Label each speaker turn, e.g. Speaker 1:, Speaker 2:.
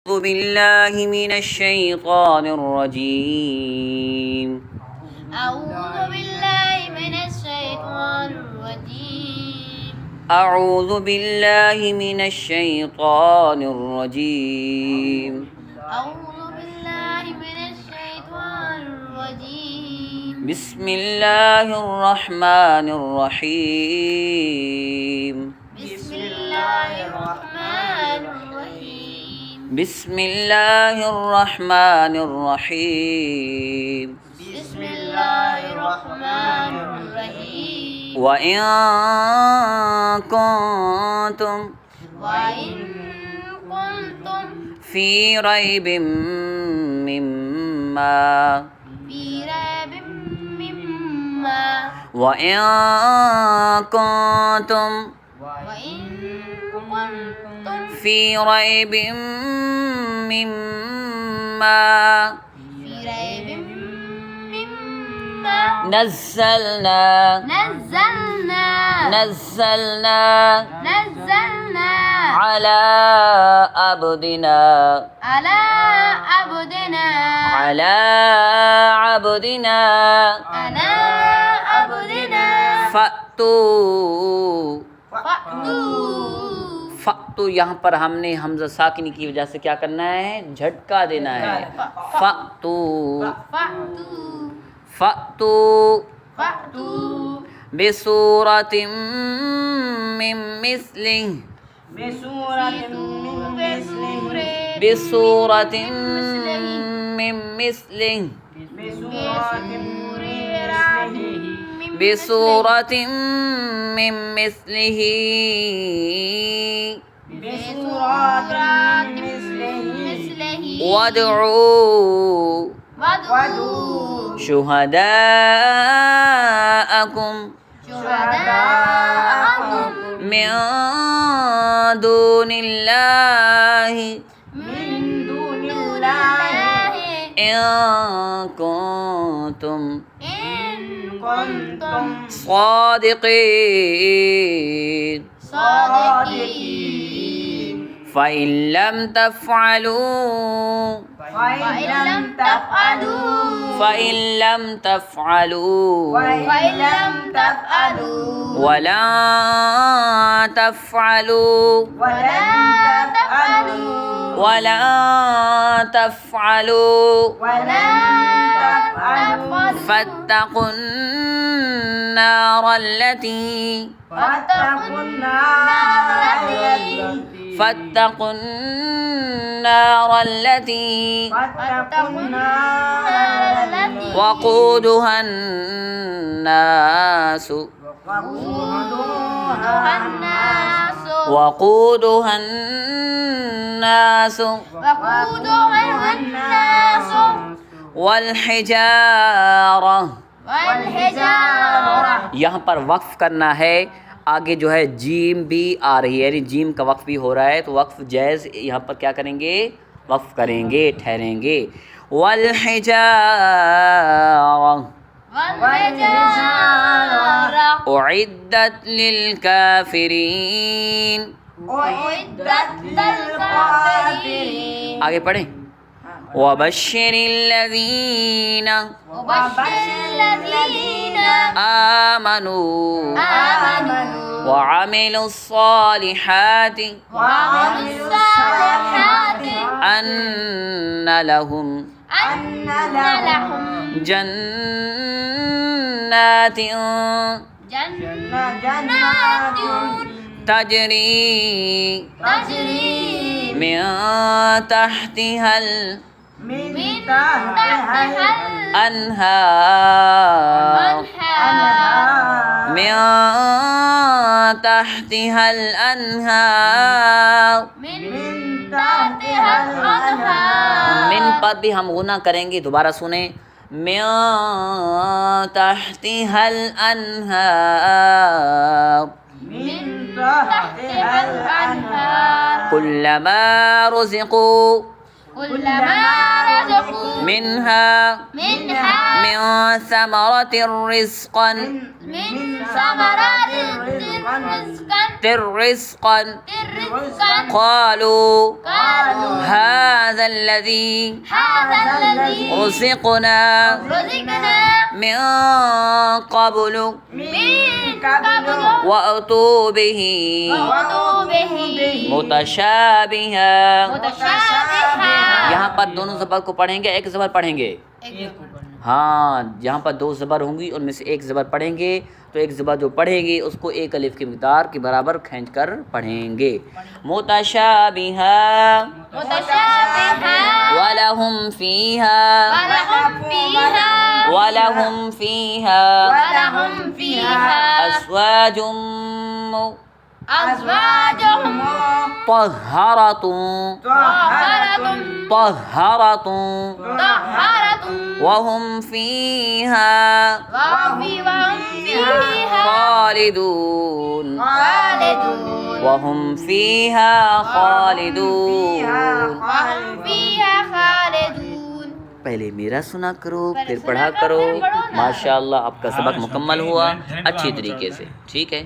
Speaker 1: أعوذ بالله من الشيطان الرجيم.
Speaker 2: أعوذ بالله من الشيطان الرجيم.
Speaker 1: أعوذ بالله من الشيطان الرجيم.
Speaker 2: أعوذ بالله من الشيطان الرجيم.
Speaker 1: بسم الله الرحمن الرحيم.
Speaker 2: بسم الله الرحمن الرحيم.
Speaker 1: بسم الله الرحمن الرحيم.
Speaker 2: بسم الله الرحمن الرحيم.
Speaker 1: وإن كنتم
Speaker 2: وإن كنتم
Speaker 1: في ريب مما
Speaker 2: في ريب مما
Speaker 1: وإن كنتم
Speaker 2: وإن كنتم
Speaker 1: في ريب مما
Speaker 2: في ريب مما
Speaker 1: نزلنا على عبدنا فأتوا यहाँ पर हमने हमज़ा साकिनी की वजह से क्या करना है, झटका देना है। फअतू बिसूरतिम मिन मिस्लिही वदऊ शुहदाअकुम मिन दूनिल्लाहि इन कुंतुम सादिकीन फ़इन लम तफ़अलू वलन तफ़अलू फत्तक़ुन्नार التي وقودها الناس والحجارة। यहाँ पर वक्फ करना है। आगे जो है जीम भी आ रही है, यानी जीम का वक्फ भी हो रहा है, तो वक्फ जायज़ यहाँ पर क्या करेंगे, वक्फ करेंगे, ठहरेंगे। वल्हिजारा उइद्दत लिलकाफिरीन। आगे पढ़ें। वबश्शिरिल्लज़ीना आमनू वअमिलुस्सालिहाति अन्न लहुम जन्नातिन तजरी मिन तहतिहल अनहार मिन तहतिहल अनहार। मिन पर भी हम गुना करेंगे, दोबारा सुने। मिन तहतिहल अनहार कुल्लमा रुज़िक़ू منها من ثمرة رزقا قالوا हाज़ल्लज़ी
Speaker 2: हाज़ल्लज़ी
Speaker 1: रुज़िक़ना
Speaker 2: रुज़िक़ना
Speaker 1: मिन क़ब्लु
Speaker 2: मिन क़ब्लु
Speaker 1: वअतू बिही
Speaker 2: वअतू बिही
Speaker 1: मुतशाबिहा।
Speaker 2: मुतशाबिहा।
Speaker 1: यहाँ पर दोनों ज़बर को पढ़ेंगे, एक ज़बर पढ़ेंगे। हाँ, यहाँ पर दो ज़बर होंगी, उनमें से एक ज़बर पढ़ेंगे, तो एक ज़बर जो पढ़ेंगे उसको एक अलिफ की मिक़दार के बराबर खींच कर पढ़ेंगे। मुतशाबिहा
Speaker 2: मुतशाबिहा
Speaker 1: वलहुम फ़ीहा
Speaker 2: वलहुम फ़ीहा
Speaker 1: वलहुम फ़ीहा
Speaker 2: वलहुम फ़ीहा
Speaker 1: अस्वाजुम
Speaker 2: अज़वाजुहुम
Speaker 1: तहरतुन
Speaker 2: तहरतुन
Speaker 1: तहरतुन
Speaker 2: तहरतुन
Speaker 1: वहुम फ़ीहा
Speaker 2: वहुम फ़ीहा
Speaker 1: खालिदून
Speaker 2: खालिदून
Speaker 1: वहुम फ़ीहा खालिदून।
Speaker 2: वहुम फ़ीहा खालिदून।
Speaker 1: पहले मेरा सुना करो, फिर
Speaker 2: सुना
Speaker 1: पढ़ा
Speaker 2: करो,
Speaker 1: करो।
Speaker 2: फिर पढ़ो ना।
Speaker 1: माशाअल्लाह आपका सबक मुकम्मल हुआ अच्छी तरीके से। ठीक है।